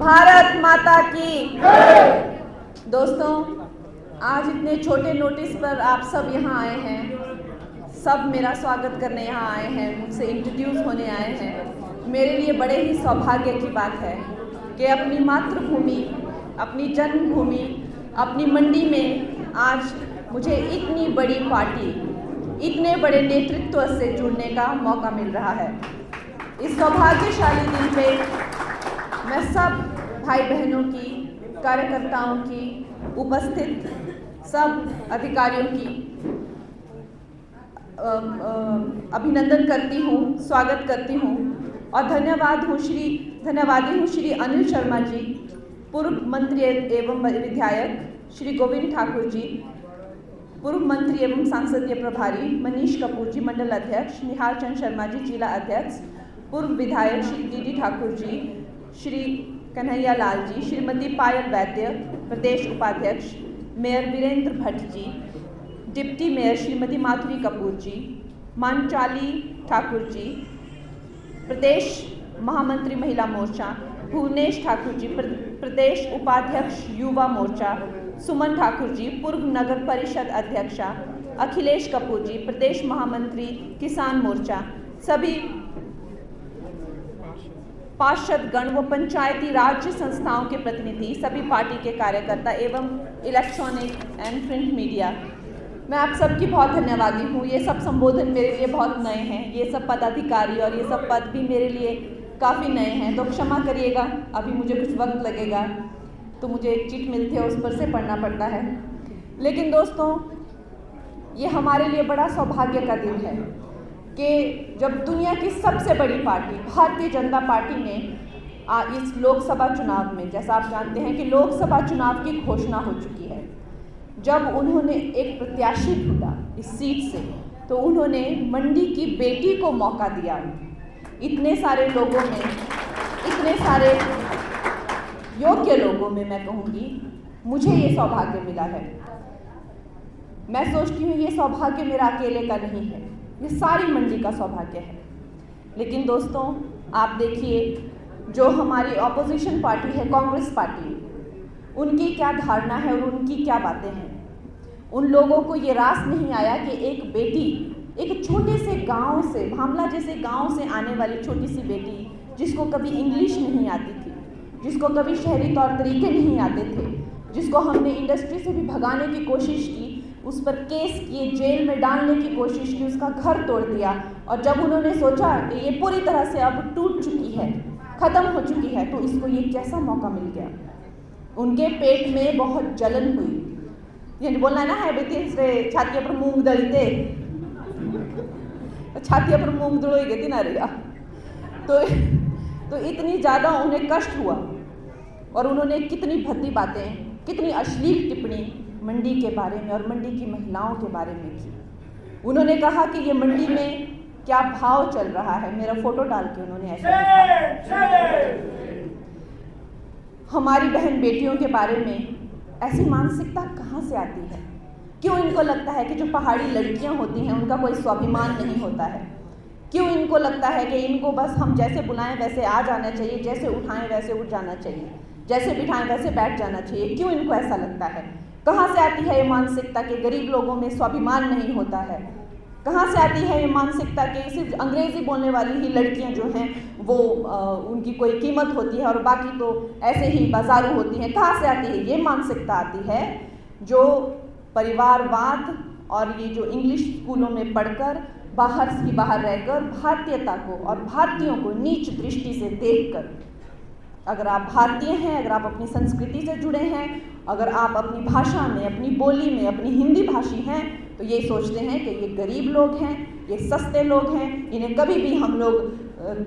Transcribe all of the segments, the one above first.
भारत माता की। दोस्तों, आज इतने छोटे नोटिस पर आप सब यहाँ आए हैं, सब मेरा स्वागत करने यहाँ आए हैं, मुझसे इंट्रोड्यूस होने आए हैं। मेरे लिए बड़े ही सौभाग्य की बात है कि अपनी मातृभूमि, अपनी जन्मभूमि, अपनी मंडी में आज मुझे इतनी बड़ी पार्टी, इतने बड़े नेतृत्व से जुड़ने का मौका मिल रहा है। इस सौभाग्यशाली दिन पे मैं सब भाई बहनों की, कार्यकर्ताओं की, उपस्थित सब अधिकारियों की अभिनंदन करती हूँ, स्वागत करती हूँ और धन्यवादी हूँ श्री अनिल शर्मा जी, पूर्व मंत्री एवं विधायक श्री गोविंद ठाकुर जी, पूर्व मंत्री एवं संसदीय प्रभारी मनीष कपूर जी, मंडल अध्यक्ष निहाल चंद शर्मा जी, जिला अध्यक्ष, पूर्व विधायक श्री डी ठाकुर जी, श्री कन्हैया लाल जी, श्रीमती पायल वैद्य, प्रदेश उपाध्यक्ष mayor Virendra Bhatt ji, deputy mayor Shrimati माधुरी कपूर जी, मानचाली ठाकुर जी, प्रदेश महामंत्री महिला मोर्चा भुवनेश ठाकुर जी, प्रदेश उपाध्यक्ष युवा मोर्चा सुमन ठाकुर जी, पूर्व नगर परिषद अध्यक्षा अखिलेश कपूर जी, प्रदेश महामंत्री किसान मोर्चा, सभी पार्षद गण व पंचायती राज्य संस्थाओं के प्रतिनिधि, सभी पार्टी के कार्यकर्ता एवं इलेक्ट्रॉनिक एंड प्रिंट मीडिया, मैं आप सबकी बहुत धन्यवादी हूँ। ये सब संबोधन मेरे लिए बहुत नए हैं, ये सब पदाधिकारी और ये सब पद भी मेरे लिए काफ़ी नए हैं, तो क्षमा करिएगा, अभी मुझे कुछ वक्त लगेगा, तो मुझे एक चिट मिलती है उस पर से पढ़ना पड़ता है। लेकिन दोस्तों, ये हमारे लिए बड़ा सौभाग्य का दिन है कि जब दुनिया की सबसे बड़ी पार्टी भारतीय जनता पार्टी ने इस लोकसभा चुनाव में, जैसा आप जानते हैं कि लोकसभा चुनाव की घोषणा हो चुकी है, जब उन्होंने एक प्रत्याशी ढूंढा इस सीट से, तो उन्होंने मंडी की बेटी को मौका दिया। इतने सारे लोगों में, इतने सारे योग्य लोगों में मैं कहूँगी, मुझे ये सौभाग्य मिला है। मैं सोचती हूँ ये सौभाग्य मेरा अकेले का नहीं है, ये सारी मंडी का सौभाग्य है। लेकिन दोस्तों, आप देखिए, जो हमारी ऑपोजिशन पार्टी है कांग्रेस पार्टी, उनकी क्या धारणा है और उनकी क्या बातें हैं। उन लोगों को ये रास नहीं आया कि एक बेटी, एक छोटे से गांव से, भामला जैसे गांव से आने वाली छोटी सी बेटी, जिसको कभी इंग्लिश नहीं आती थी, जिसको कभी शहरी तौर तरीके नहीं आते थे, जिसको हमने इंडस्ट्री से भी भगाने की कोशिश की, उस पर केस किए, जेल में डालने की कोशिश की, उसका घर तोड़ दिया, और जब उन्होंने सोचा कि ये पूरी तरह से अब टूट चुकी है, ख़त्म हो चुकी है, तो इसको ये कैसा मौका मिल गया। उनके पेट में बहुत जलन हुई, ये बोलना ना है बेटी से छाती पर मूंग दलते, छाती पर मूंग दड़ोई गई ना रहेगा, तो इतनी ज़्यादा उन्हें कष्ट हुआ और उन्होंने कितनी भद्दी बातें, कितनी अश्लील टिप्पणी मंडी के बारे में और मंडी की महिलाओं के बारे में की। उन्होंने कहा कि ये मंडी में क्या भाव चल रहा है, मेरा फोटो डाल के उन्होंने ऐसा लिखा। हमारी बहन बेटियों के बारे में ऐसी मानसिकता कहाँ से आती है? क्यों इनको लगता है कि जो पहाड़ी लड़कियां होती हैं उनका कोई स्वाभिमान नहीं होता है? क्यों इनको लगता है कि इनको बस हम जैसे बुलाएं वैसे आ जाना चाहिए, जैसे उठाएं वैसे उठ जाना चाहिए, जैसे बिठाएं वैसे बैठ जाना चाहिए? क्यों इनको ऐसा लगता है? कहाँ से आती है ये मानसिकता कि गरीब लोगों में स्वाभिमान नहीं होता है? कहाँ से आती है ये मानसिकता कि सिर्फ अंग्रेज़ी बोलने वाली ही लड़कियां जो हैं वो उनकी कोई कीमत होती है और बाकी तो ऐसे ही बाजारू होती हैं? कहाँ से आती है ये मानसिकता? आती है जो परिवारवाद और ये जो इंग्लिश स्कूलों में पढ़कर बाहर रहकर भारतीयता को और भारतीयों को नीच दृष्टि से देखकर, अगर आप भारतीय हैं, अगर आप अपनी संस्कृति से जुड़े हैं, अगर आप अपनी भाषा में, अपनी बोली में, अपनी हिंदी भाषी हैं, तो ये सोचते हैं कि ये गरीब लोग हैं, ये सस्ते लोग हैं, इन्हें कभी भी हम लोग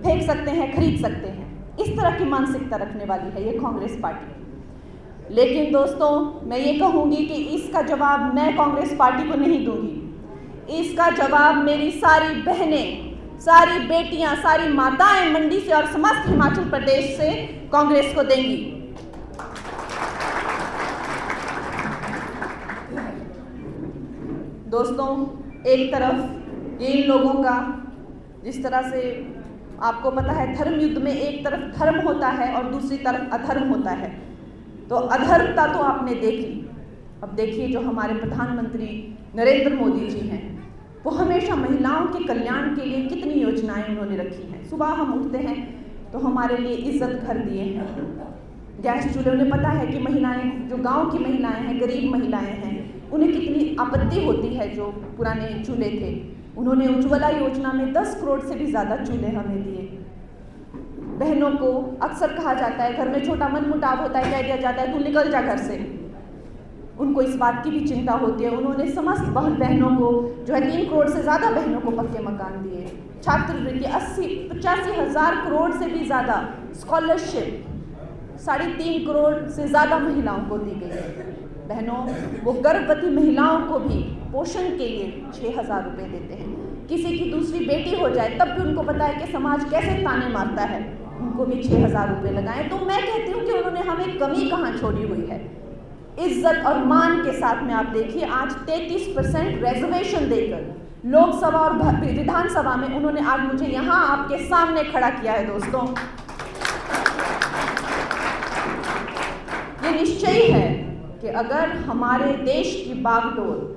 फेंक सकते हैं, खरीद सकते हैं। इस तरह की मानसिकता रखने वाली है ये कांग्रेस पार्टी। लेकिन दोस्तों, मैं ये कहूँगी कि इसका जवाब मैं कांग्रेस पार्टी को नहीं दूंगी, इसका जवाब मेरी सारी बहनें, सारी बेटियां, सारी माताएं मंडी से और समस्त हिमाचल प्रदेश से कांग्रेस को देंगी। दोस्तों, एक तरफ ये इन लोगों का जिस तरह से आपको पता है धर्म युद्ध में एक तरफ धर्म होता है और दूसरी तरफ अधर्म होता है। तो अधर्मता तो आपने देख ली। अब देखिए जो हमारे प्रधानमंत्री नरेंद्र मोदी जी हैं, वो हमेशा महिलाओं के कल्याण के लिए कितनी योजनाएं उन्होंने रखी हैं। सुबह हम उठते हैं तो हमारे लिए इज्जत घर दिए हैं, गैस चूल्हे। उन्हें पता है कि महिलाएं, जो गांव की महिलाएं हैं, गरीब महिलाएं हैं, उन्हें कितनी आपत्ति होती है जो पुराने चूल्हे थे। उन्होंने उज्ज्वला योजना में 10 करोड़ से भी ज़्यादा चूल्हे हमें दिए। बहनों को अक्सर कहा जाता है, घर में छोटा मनमुटाव होता है, कह दिया जाता है तू निकल जा घर से। उनको इस बात की भी चिंता होती है। उन्होंने समस्त बहनों को जो है 3 करोड़ से ज़्यादा बहनों को पक्के मकान दिए। छात्रवृत्ति 85 हज़ार करोड़ से भी ज़्यादा, स्कॉलरशिप 3.5 करोड़ से ज़्यादा महिलाओं को दी गई। बहनों, वो गर्भवती महिलाओं को भी पोषण के लिए 6,000 रुपये देते हैं। किसी की दूसरी बेटी हो जाए तब भी उनको पता है कि समाज कैसे ताने मारता है, उनको भी 6,000 रुपये लगाएं। तो मैं कहती हूँ कि उन्होंने हमें कमी कहाँ छोड़ी हुई है। इज्जत और मान के साथ में आप देखिए, आज 33% रिजर्वेशन देकर लोकसभा और विधानसभा में उन्होंने आज मुझे यहाँ आपके सामने खड़ा किया है। दोस्तों, ये निश्चय है कि अगर हमारे देश की बागडोर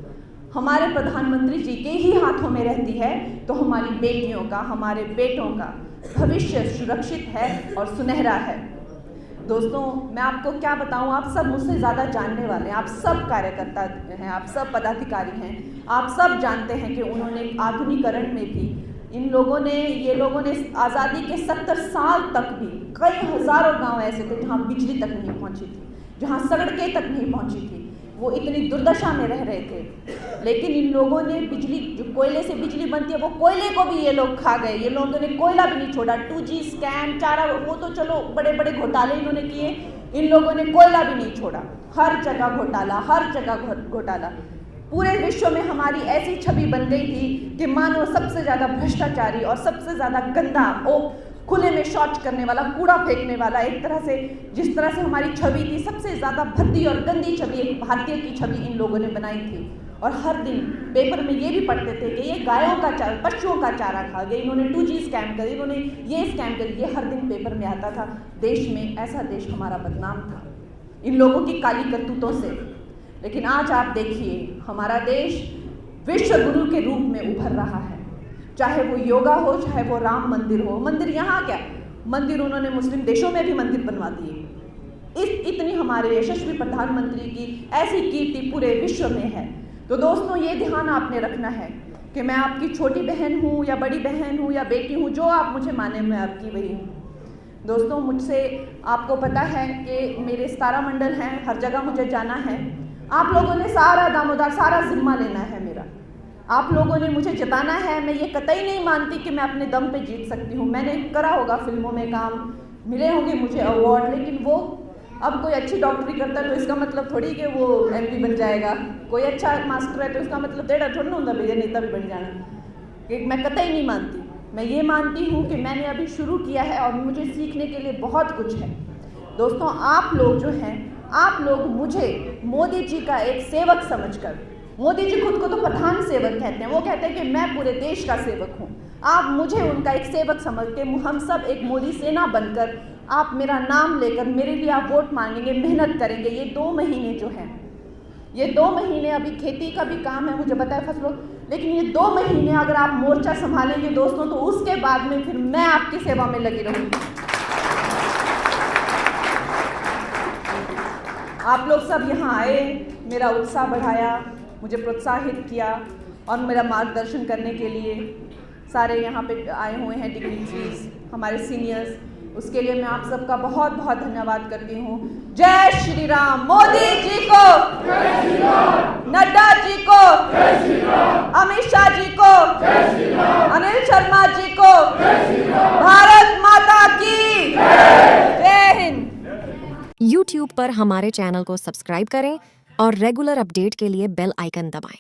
हमारे प्रधानमंत्री जी के ही हाथों में रहती है तो हमारी बेटियों का, हमारे बेटों का भविष्य सुरक्षित है और सुनहरा है। दोस्तों, मैं आपको क्या बताऊं, आप सब मुझसे ज़्यादा जानने वाले हैं, आप सब कार्यकर्ता हैं, आप सब पदाधिकारी हैं, आप सब जानते हैं कि उन्होंने आधुनिकीकरण में भी ये लोगों ने आज़ादी के 70 साल तक भी कई हज़ारों गांव ऐसे थे जहां बिजली तक नहीं पहुंची थी, जहां सड़कें तक नहीं पहुंची थी। वो इतनी दुर्दशा में रह रहे थे, लेकिन इन लोगों ने बिजली, जो कोयले से बिजली बनती है, वो कोयले को भी ये लोग खा गए। ये लोगों ने कोयला भी नहीं छोड़ा। 2G स्कैम, चारा, वो तो चलो बड़े बड़े घोटाले इन्होंने किए, इन लोगों ने कोयला भी नहीं छोड़ा। हर जगह घोटाला, हर जगह घोटाला। पूरे विश्व में हमारी ऐसी छवि बन गई थी कि मानो सबसे ज़्यादा भ्रष्टाचारी और सबसे ज़्यादा गंदा, खुले में शौच करने वाला, कूड़ा फेंकने वाला, एक तरह से जिस तरह से हमारी छवि थी, सबसे ज़्यादा भद्दी और गंदी छवि एक भारतीय की छवि इन लोगों ने बनाई थी। और हर दिन पेपर में ये भी पढ़ते थे कि ये गायों का चारा, पशुओं का चारा खा गए, इन्होंने 2G स्कैम कर, इन्होंने ये स्कैम कर, ये हर दिन पेपर में आता था। देश में ऐसा देश हमारा बदनाम था इन लोगों की काली करतूतों से। लेकिन आज आप देखिए, हमारा देश विश्व गुरु के रूप में उभर रहा है। चाहे वो योगा हो, चाहे वो राम मंदिर हो। मंदिर यहाँ क्या, मंदिर उन्होंने मुस्लिम देशों में भी मंदिर बनवा दिए। इतनी हमारे यशस्वी प्रधानमंत्री की ऐसी कीर्ति पूरे विश्व में है। तो दोस्तों, ये ध्यान आपने रखना है कि मैं आपकी छोटी बहन हूँ या बड़ी बहन हूँ या बेटी हूँ, जो आप मुझे माने मैं आपकी वही हूँ। दोस्तों, मुझसे आपको पता है कि मेरे 17 मंडल हैं, हर जगह मुझे जाना है। आप लोगों ने सारा दामोदर, सारा जिम्मा लेना है मेरा। आप लोगों ने मुझे जिताना है। मैं ये कतई नहीं मानती कि मैं अपने दम पे जीत सकती हूँ। मैंने करा होगा फिल्मों में काम, मिले होंगे मुझे अवार्ड, लेकिन वो अब कोई अच्छी डॉक्टरी करता है तो इसका मतलब थोड़ी कि वो MP बन जाएगा। कोई अच्छा मास्टर है तो इसका मतलब तेरा थोड़ा ना होता भैया नेता भी बन जाना। कि मैं कतई नहीं मानती। मैं ये मानती हूँ कि मैंने अभी शुरू किया है और मुझे सीखने के लिए बहुत कुछ है। दोस्तों, आप लोग जो हैं, आप लोग मुझे मोदी जी का एक सेवक समझकर, मोदी जी खुद को तो प्रधान सेवक कहते हैं, वो कहते हैं कि मैं पूरे देश का सेवक हूँ, आप मुझे उनका एक सेवक समझ के हम सब एक मोदी सेना बनकर, आप मेरा नाम लेकर मेरे लिए आप वोट मांगेंगे, मेहनत करेंगे। ये 2 महीने जो हैं, ये 2 महीने अभी खेती का भी काम है, मुझे पता है फसलों, लेकिन ये 2 महीने अगर आप मोर्चा संभालेंगे दोस्तों, तो उसके बाद में फिर मैं आपकी सेवा में लगी रहूँगी। आप लोग सब यहाँ आए, मेरा उत्साह बढ़ाया, मुझे प्रोत्साहित किया और मेरा मार्गदर्शन करने के लिए सारे यहाँ पे आए हुए हैं डिग्निटरीज, हमारे सीनियर्स, उसके लिए मैं आप सबका बहुत बहुत धन्यवाद करती हूँ। जय श्री राम। मोदी जी को, नड्डा जी को, अमित शाह जी को, अनिल शर्मा जी को, भारत माता की जय हिंद। YouTube पर हमारे चैनल को सब्सक्राइब करें और रेगुलर अपडेट के लिए बेल आइकन दबाएं।